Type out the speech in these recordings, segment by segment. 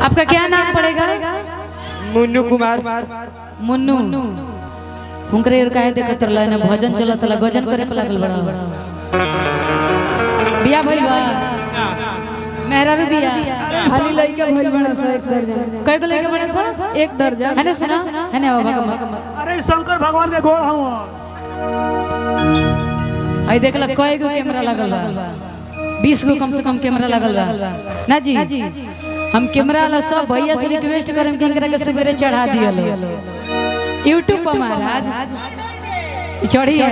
आपका क्या नाम पड़ेगा? मुन्नू कुमार। मुन्नू हुनकरे काहे देखत रहला ना भजन चलत ला गजन करे पे लागल बड़ा बिया भइल बा मेहरारू बिया खाली लइका भइल बड़ा सा एक दर्जन। कई गो लइका बड़ा सा एक दर्जन। है ना सुना है ना बाबा अरे शंकर भगवान के गोड़ हूं। आई देखला कई गो कैमरा लागल बा 20 गो कम से कम कैमरा लागल बा ना जी। हम कैमरा वाला सब भैया से रिक्वेस्ट करम कि इनकरा के सवेरे चढ़ा दियल YouTube पर महाराज चढ़ी है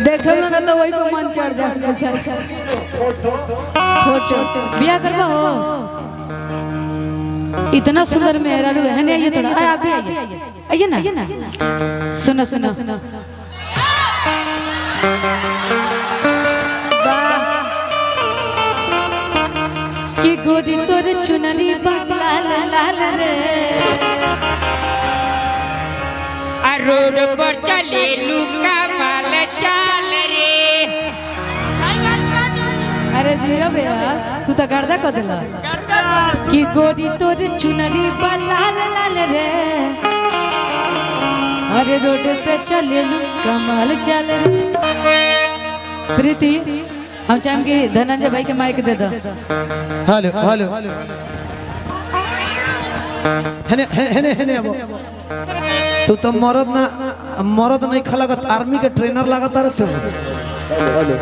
देखल ना तो वही पे मन चढ़ जा छै। बिया करबा हो इतना सुंदर मेहरारू है ने ये थोड़ा आप भी आइए ना सुनो सुनो कि गोरी तोर चुनरी लाल लाल रे रोड पर चले लुका माल चाल रे। अरे जिया बेस तू तो गर्दा कर देला कि गोरी तोर चुनरी लाल लाल रे अरे रोड पे चले कमाल चल रे। प्रीति हम चाहें कि धनंजय भाई के माइक दे दो। हेलो हेलो हने हने हने अब तू तो मरद नहीं खलगत आर्मी के ट्रेनर लागत रह तू।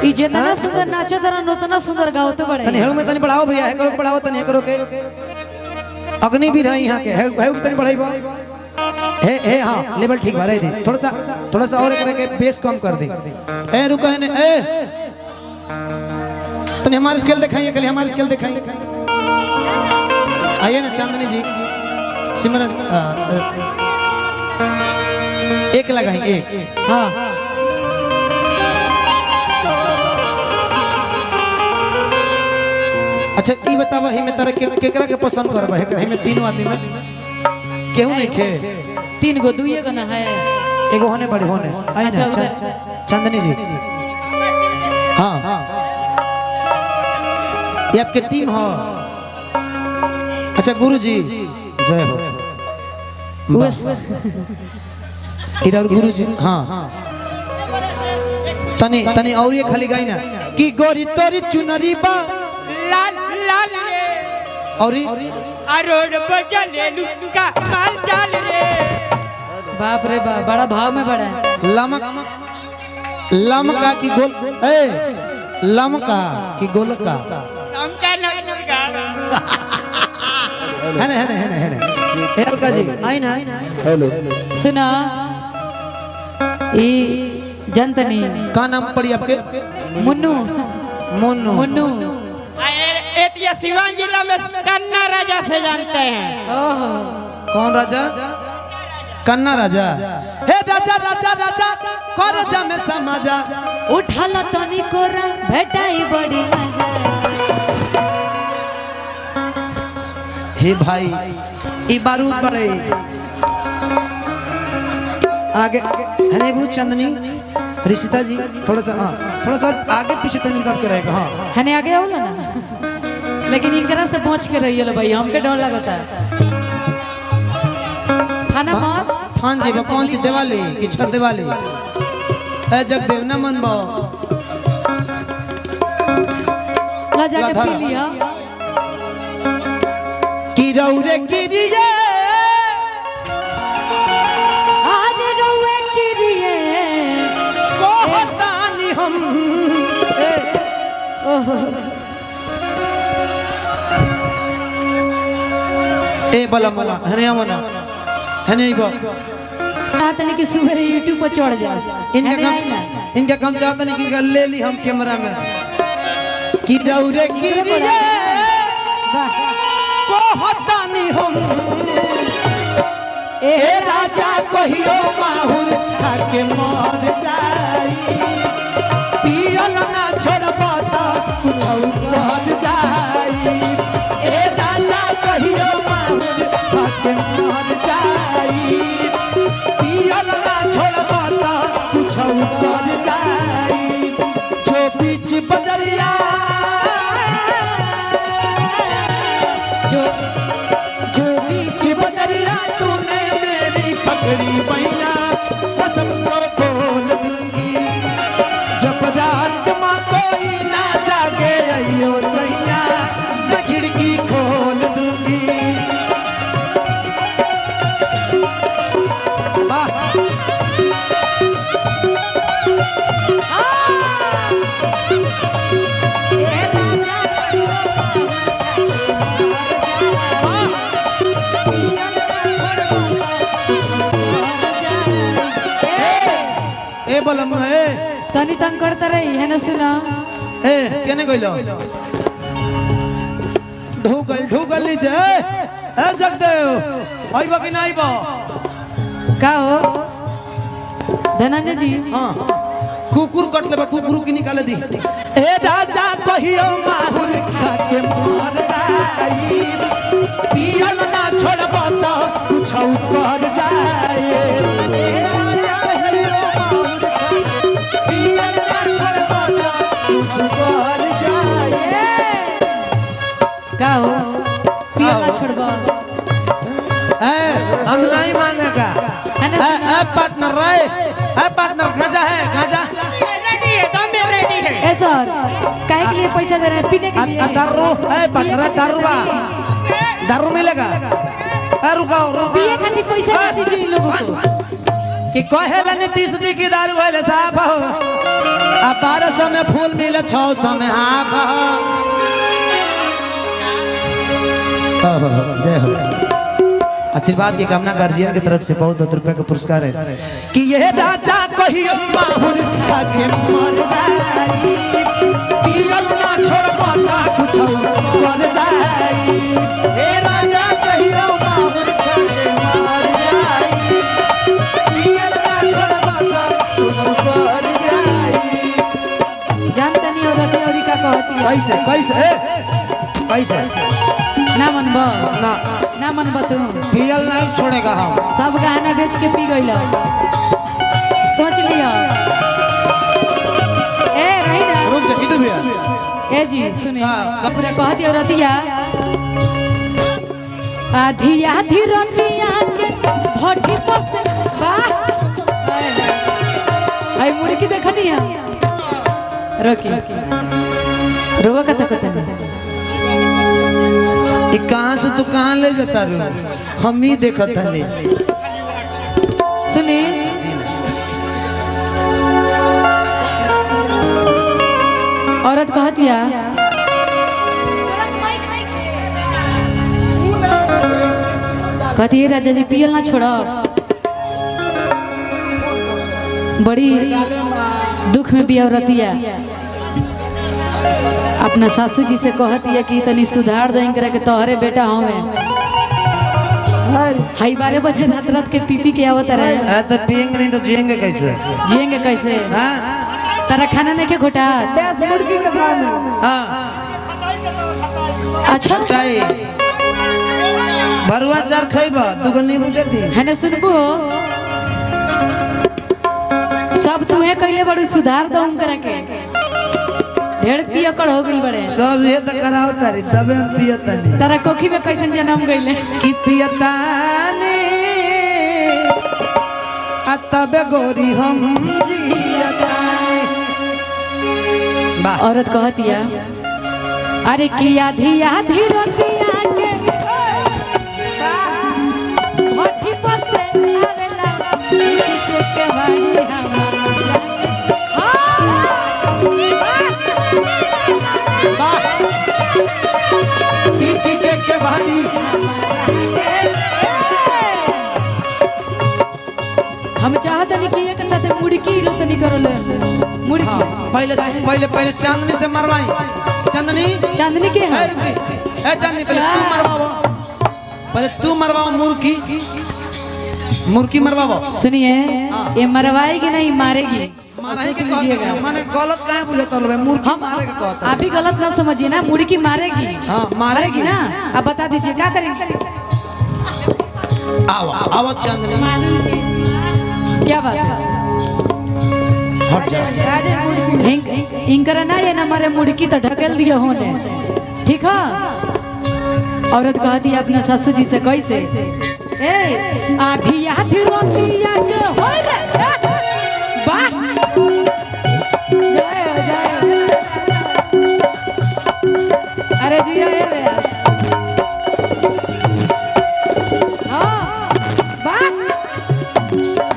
ई जितना सुंदर नाचो तरह उतना सुंदर गाओ तो बड़े तनी हेउ में तनी बढ़ाओ भैया है करो के बढ़ाओ तनी करो के अग्निवीर है यहां के है तनी बढ़ाइबो हे हां लेवल ठीक भरे दे थोड़ा सा और करके बेस कम कर दे। ए रुको है ने ए तनी हमारा स्केल दिखाइए खाली हमारा स्केल दिखाइए। आइए ना चांदनी जी सिमरन एक लगाई एक हां अच्छा ई बतावा ही में तरह केकरा के पसंद करबा है में तीनों आदमी में केहू नहीं खे 3 गो 2 गो ना है एगो होने बड़े होने आई ना चांदनी जी हां ये आपके टीम हो। अच्छा गुरुजी जय हो इधर गुरुजी हां तनी और ये खाली गाई ना कि गोरी तोरी चुनरी बा लाल लाल रे और रोड पर चले लुका माल चाल रे। बाप रे बाप बड़ा भाव में बड़ा है। लमका की गोल ए लमका की गोलका हमका नमका है ना अलका जी आई ना हेलो सुना ई जनतनी का नाम पड़ी आपके? मुन्नू मुन्नू मुन्नू एतिया सिवान जिला में कन्ना राजा से जानते हैं। ओहो कौन राजा? कन्ना राजा। हे राजा राजा राजा कर जा में समाजा उठाला तनी कोरा भेटाई बड़ी मजा। हे भाई ई बारूद बड़े आगे हने भू चंदनी ऋषिता जी थोड़ा सा आगे पीछे तनी दब के रहेगा। हां हने आगे आओला ना लेकिन इनकरा से पहुंच के रहिए भाई हमके डर लगता है। खाना मत फान जी कौन सी दिवाली की छर दिवाली ए जगदेव न मनबो ला जाके पी लिया की रौरे गिरिए आने रौए गिरिए को बतानी हम ओहो ए बला मला हने मना हने इबो चाहतनी कि सुबह YouTube पर चढ़ जा। इनका कम चाहता नहीं कि ले ली हम कैमरा में की रौरे गिरिए को बतानी हम ए राजा कहियो माहुर खाके मर जाई पियल ना छोड़बा त कुछ बढ़ जाई ए राजा कहियो माहुर खाके मर जाई पियल ना छोड़बा त कुछ बढ़ जाई जो बीच बजरिया जो बलम है तनी तंग करता रही है ना सुना ए केने गइलो ढूगल नीचे ए जगदेव आइबो कि ना आइबो का हो धनंजय जी हां कुकुर कट लेबा कुकुर की निकाले दी ए राजा कहियो माहुर खा के मर जाई पियल ना छोड़बो तो कुछ कर जाए ए राजा कहियो माहुर पियल ना छोड़बो तो कुछ कर जाए का हो पिया ना छोड़बो हम नहीं मानेगा पार्टनर पार्टनर गांजा है गांजा रेडी है दम में रेडी है ए सर काहे के लिए पैसा दे रहे हैं पीने के लिए दारू है पार्टनर दारू मिलेगा रुकाओ पिए खातिर पैसा दे दीजिए इन लोगों को कि कहेला नीतीश जी की दारू है साफ हो अब 1200 में फूल मिले 600 में हाफ हो जय हो आशीर्वाद की कामना गार्जियन की तरफ से बहुत रुपए का पुरस्कार है कि यह राजा कहियो माहुर खा के मर जाई पियल ना छोड़बो ता कुछ कर जाई हे राजा कहियो माहुर खा के मर जाई पियल ना छोड़बो ता कुछ कर जाई जानता नहीं औरत और का कहती है कैसे ना मनबो ना ना मनबो तू पियल नहीं छोड़ेगा हम सब गहना बेच के पी गइल सोच लियो ए रही ना रुक जा किधर भैया ए जी सुने पूरा कहती औरतिया आधी आधी रतिया के भट्टी पस वाह आई मुर्गी देखनी है रोकी रोवा कथा कहाँ से तू कहाँ ले जाता रू हम ही देखा था ले सुनी औरत कहतिया कहती है राजा जी पियल ना छोड़ो बड़ी दुख में भी औरतिया अपना सासू जी से कहती है कि तनी सुधार दें करे के तोहरे बेटा हमें हाई 12 बजे रात के पी के आवत रहे तो पियेंगे नहीं तो जिएंगे कैसे जिएंगे कैसे तारा खाना नहीं के घोटा मुर्गी के फार्म में हाँ अच्छा चाय भरुआ चार खइबा दुगो नींबू दे दी है ना सुनबो सब तुहे कहले बड़ी सुधार दऊं करे के ढेर पियकड़ हो गई बड़े सब ये तो कराओ तारी तबे हम पियतानी तारा कोखी में कैसन जन्म गइले कि पियतानी आ तबे गोरी हम जियतानी वाह औरत कहतिया अरे की आधी आधी रतिया के भट्टी पर से आवेला के बाड़ी हमार के भाड़ी हम चाहत नहीं कि एक साथ मुड़की रो तनी करो ले मुड़की पहले चांदनी से मरवाई चांदनी के है ए चांदनी पहले तू मरवाओ मुर्गी मरवाओ सुनिए ये मरवाएगी नहीं मारेगी मारेगी के कहते माने गलत काहे बुझत होलबे मुर्गी मारे के कहत आप भी गलत ना समझिए ना मुर्गी मारेगी हां मारेगी ना अब बता दीजिए क्या करेंगे आओ चांदनी क्या बात है हट जा इनकर ना ये ना मारे मुर्गी तो ढकेल दिया होने ठीक है औरत कहती है अपना सासू जी से कैसे ए आधी आधी रोटियां के होय रे वाह जय हो जय अरे जी ये व्यास हां वाह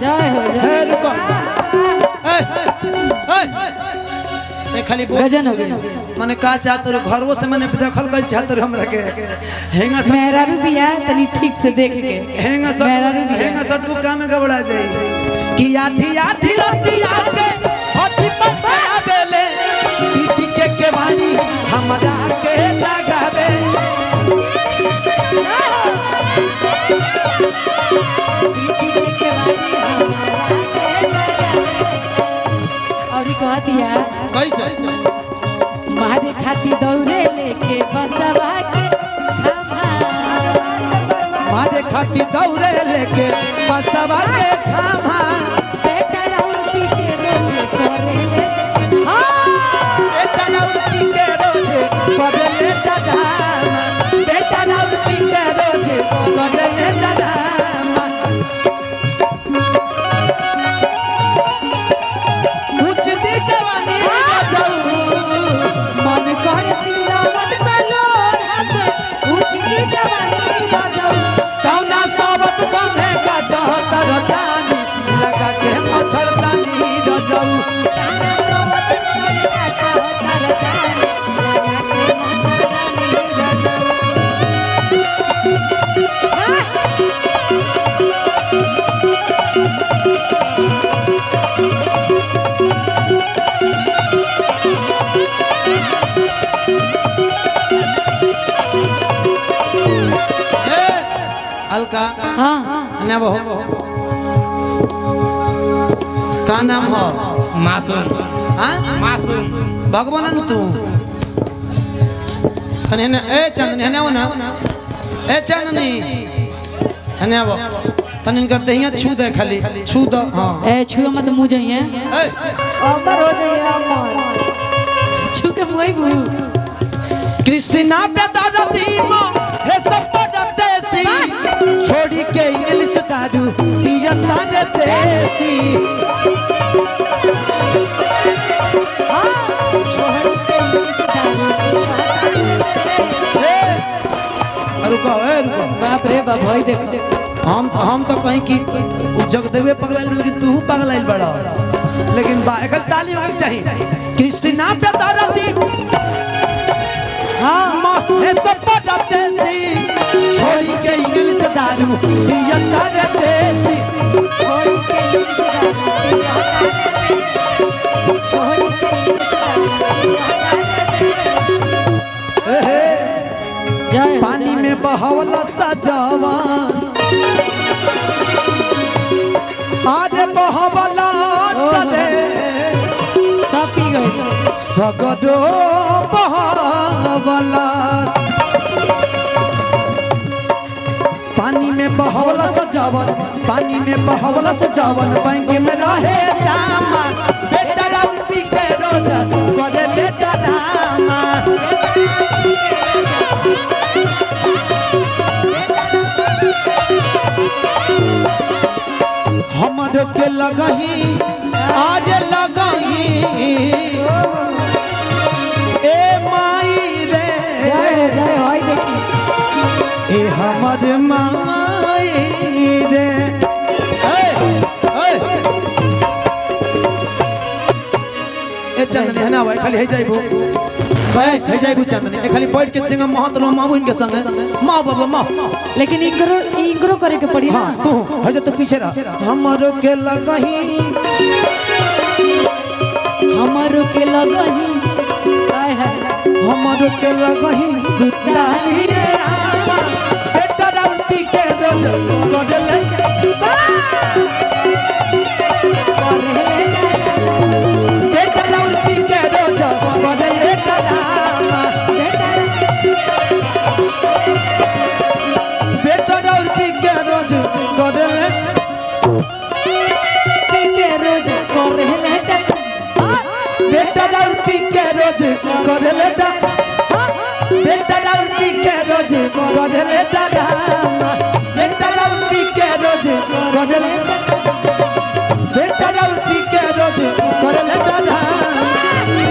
जय हो जय रुको ए खाली गजन हो गई माने का चाहत रे घरवो से माने देखल गई चाहत रे हमरा के हेंगा सब मेरा रुपया तनी ठीक से देख के हेंगा सब हेंगा सब काम में गबड़ा जाई कि आधी आधी राती आके हमरा के जगावे और कह दिया कैसे मारे खाती दौड़े लेके बसवा के खामा मारे खाती दौड़े लेके बसवा के खामा बेटा राउर पी के रोजे करेले बेटा राउर पी के रोजे करेले दादामा बेटा राउर पी के रोजे करेले दादामा कुछ दी जवानी जाऊ मन करे सिरावत बलोर हंसे ऊंच की जवानी राजाऊ कौना सावत संगे काटा तरतानी लगा के मछड़तानी रजाऊ अलका हाँ ना वो का नाम हो मासूम हाँ मासूम भगवान तू तने ने ए चांदनी है ना ए चांदनी है ना वो तने करते हैं छू दे खाली छू दो हाँ ए छुआ मत मुंह जाइए ए अमर हो जाइए अमर छू के मुंह बू कृष्णा पे दादा दीमा है सब देसी छोड़ी के इंग्लिश दारू पियता रे देसी रुको बाप रे बाप भाई देख हम तो कहीं की जगदेवे पगलाइल लेकिन तू पगलाइल बड़ा लेकिन बागल ताली होनी चाहिए कृष्णा पे दादा दी हाँ है सब देसी छोड़ी के इंग्लिश दारू पियता रे देसी छोड़ के छोड़ ए जय पानी में बहावला सजावा आरे बहावला सदे सब पी गए सगडो बहावला पानी में बहावला सजावन पानी में बहावला सजावन बैंक में रहे जामा बेटा राउर पी के रोजा करे ले दामा हमर के लगही आज लगही ए माई रे जय जय भाई देखी ए हमर माई रे ए चंदनी है ना भाई खाली है जाइबो बस है जाइबो चंदनी ए खाली बैठ के जंगा महत लो मामू इनके संग माँ बाबा माँ लेकिन इनकरो करे के पड़ी हाँ तू है जा तू पीछे रह हमर के लगही हमारो के लगही आय है हमर के लगही सुताली रे आमा बेटा राउती के रोज कदले बेटा राउती के रोज कदले कदामा बेटा राउती के रोज कदले के रोज करे बेटा राउती के रोज कदले बेटा राउती के रोज कदले दादामा बेटा राउती के रोज कदले बेटा राउती के रोज कदले दादामा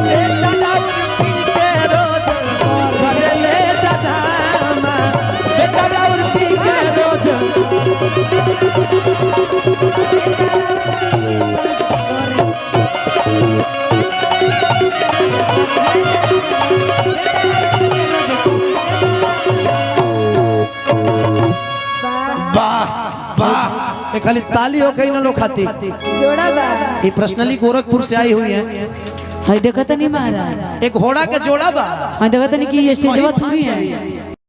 बेटा राउती के रोज कदले दादामा बेटा राउती के रोज वाह वाह ये खाली ताली हो गई ना लोग खाती जोड़ा बा ये पर्सनली गोरखपुर से आई हुई है हाय देखत नहीं महाराज एक घोड़ा के जोड़ा बा हां देखत नहीं कि ये स्टेज पर थोड़ी है